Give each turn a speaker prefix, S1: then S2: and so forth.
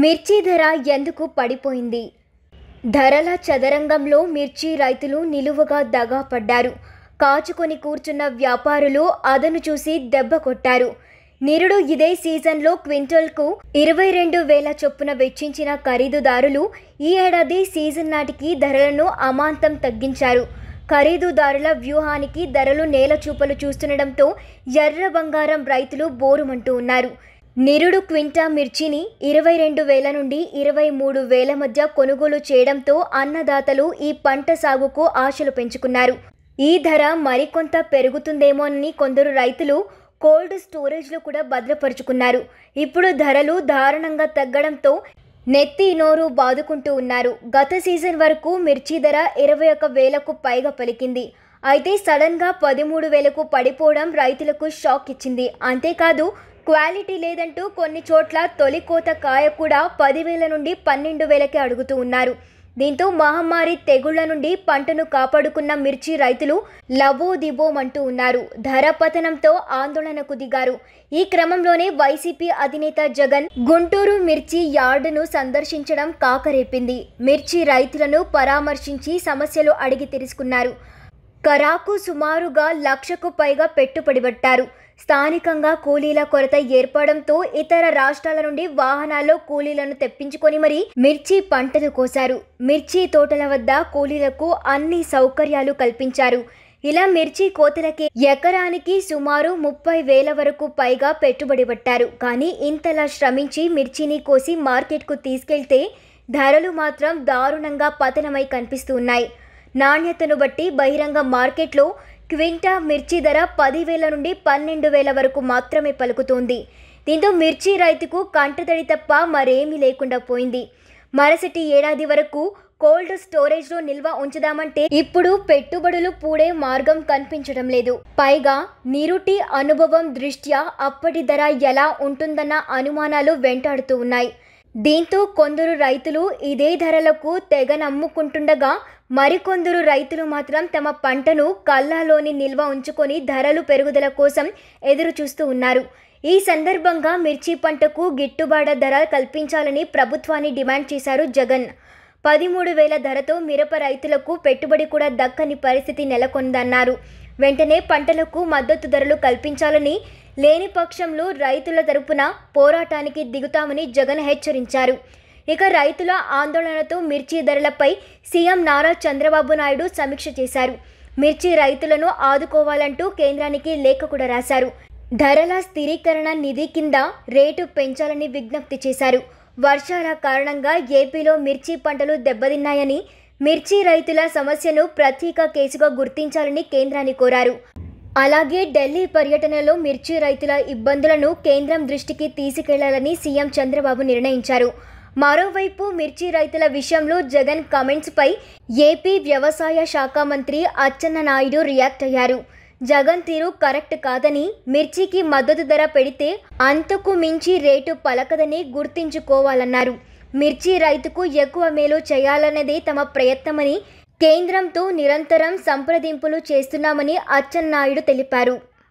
S1: మిర్చి ధర ఎందుకు పడిపోయింది? ధరల చదరంగంలో మిర్చి రైతులు నిలువుగా దగా పడ్డారు. కాచుకొని కూర్చున్న వ్యాపారులు అదను చూసి దెబ్బ కొట్టారు. నిరుడు ఇదే సీజన్లో క్వింటల్కు 22,000 చొప్పున వెచ్చించిన ఖరీదుదారులు ఈ ఏడాది సీజన్ నాటికి ధరలను అమాంతం తగ్గించారు. ఖరీదుదారుల వ్యూహానికి ధరలు నేలచూపలు చూస్తుండటంతో ఎర్ర బంగారం రైతులు బోరుమంటూ ఉన్నారు. నిరుడు క్వింటా మిర్చిని 22,000 నుండి 23,000 మధ్య కొనుగోలు చేయడంతో అన్నదాతలు ఈ పంట సాగుకు ఆశలు పెంచుకున్నారు. ఈ ధర మరికొంత పెరుగుతుందేమోనని కొందరు రైతులు కోల్డ్ స్టోరేజ్లో కూడా భద్రపరుచుకున్నారు. ఇప్పుడు ధరలు దారుణంగా తగ్గడంతో నెత్తి నోరు బాదుకుంటూ ఉన్నారు. గత సీజన్ వరకు మిర్చి ధర 21,000కు పైగా పలికింది. అయితే సడన్గా 13,000కు పడిపోవడం రైతులకు షాక్ ఇచ్చింది. అంతేకాదు క్వాలిటీ లేదంటూ కొన్ని చోట్ల తొలి కోత కాయ కూడా 10,000 నుండి 12,000కి అడుగుతూ ఉన్నారు. దీంతో మహమ్మారి తెగుళ్ల నుండి పంటను కాపాడుకున్న మిర్చి రైతులు లబోదిబోమంటూ ఉన్నారు. ధర పతనంతో ఆందోళనకు దిగారు. ఈ క్రమంలోనే వైసీపీ అధినేత జగన్ గుంటూరు మిర్చి యార్డును సందర్శించడం కాకరేపింది. మిర్చి రైతులను పరామర్శించి సమస్యలు అడిగి తెలుసుకున్నారు. కరాకు సుమారుగా 1,00,000కు పైగా పెట్టుబడి పెట్టారు. స్థానికంగా కూలీల కొరత ఏర్పడంతో ఇతర రాష్ట్రాల నుండి వాహనాల్లో కూలీలను తెప్పించుకొని మరీ మిర్చి పంటలు కోశారు. మిర్చి తోటల వద్ద కూలీలకు అన్ని సౌకర్యాలు కల్పించారు. ఇలా మిర్చి కోతలకి ఎకరానికి సుమారు 30,000 వరకు పైగా పెట్టుబడి పెట్టారు. కానీ ఇంతలా శ్రమించి మిర్చిని కోసి మార్కెట్కు తీసుకెళ్తే ధరలు మాత్రం దారుణంగా పతనమై కనిపిస్తూ ఉన్నాయి. నాణ్యతను బట్టి బహిరంగ మార్కెట్లో క్వింటా మిర్చి ధర 10,000 నుండి 12,000 వరకు మాత్రమే పలుకుతోంది. దీంతో మిర్చి రైతుకు కంటతడి తప్ప మరేమీ లేకుండా పోయింది. మరుసటి ఏడాది వరకు కోల్డ్ స్టోరేజ్లో నిల్వ ఉంచుదామంటే ఇప్పుడు పెట్టుబడులు పూడే మార్గం కనిపించడం లేదు. పైగా నిరుటి అనుభవం దృష్ట్యా అప్పటి ధర ఎలా ఉంటుందన్న అనుమానాలు వెంటాడుతూ ఉన్నాయి. దీంతో కొందరు రైతులు ఇదే ధరలకు తెగ నమ్ముకుంటుండగా మరికొందరు రైతులు మాత్రం తమ పంటను కళ్ళలోని నిల్వ ఉంచుకొని ధరలు పెరుగుదల కోసం ఎదురు చూస్తూ ఉన్నారు. ఈ సందర్భంగా మిర్చి పంటకు గిట్టుబాటు ధర కల్పించాలని ప్రభుత్వాన్ని డిమాండ్ చేశారు జగన్. 13,000 ధరతో మిరప రైతులకు పెట్టుబడి కూడా దక్కని పరిస్థితి నెలకొందన్నారు. వెంటనే పంటలకు మద్దతు ధరలు కల్పించాలని, లేని పక్షంలో రైతుల తరపున పోరాటానికి దిగుతామని జగన్ హెచ్చరించారు. ఇక రైతుల ఆందోళనతో మిర్చి ధరలపై సీఎం నారా చంద్రబాబు నాయుడు సమీక్ష చేశారు. మిర్చి రైతులను ఆదుకోవాలంటూ కేంద్రానికి లేఖ కూడా రాశారు. ధరల స్థిరీకరణ నిధి కింద రేటు పెంచాలని విజ్ఞప్తి చేశారు. వర్షాల కారణంగా ఏపీలో మిర్చి పంటలు దెబ్బతిన్నాయని, మిర్చి రైతుల సమస్యను ప్రత్యేక కేసుగా గుర్తించాలని కేంద్రాన్ని కోరారు. అలాగే ఢిల్లీ పర్యటనలో మిర్చి రైతుల ఇబ్బందులను కేంద్రం దృష్టికి తీసుకెళ్లాలని సీఎం చంద్రబాబు నిర్ణయించారు. మరోవైపు మిర్చి రైతుల విషయంలో జగన్ కామెంట్స్పై ఏపీ వ్యవసాయ శాఖ మంత్రి అచ్చెన్నాయుడు రియాక్ట్ అయ్యారు. జగన్ తీరు కరెక్ట్ కాదని, మిర్చికి మద్దతు ధర పెడితే అంతకు మించి రేటు పలకదని గుర్తించుకోవాలన్నారు. మిర్చి రైతుకు ఎక్కువ మేలు చేయాలన్నదే తమ ప్రయత్నమని, కేంద్రంతో నిరంతరం సంప్రదింపులు చేస్తున్నామని అచ్చెన్నాయుడు తెలిపారు.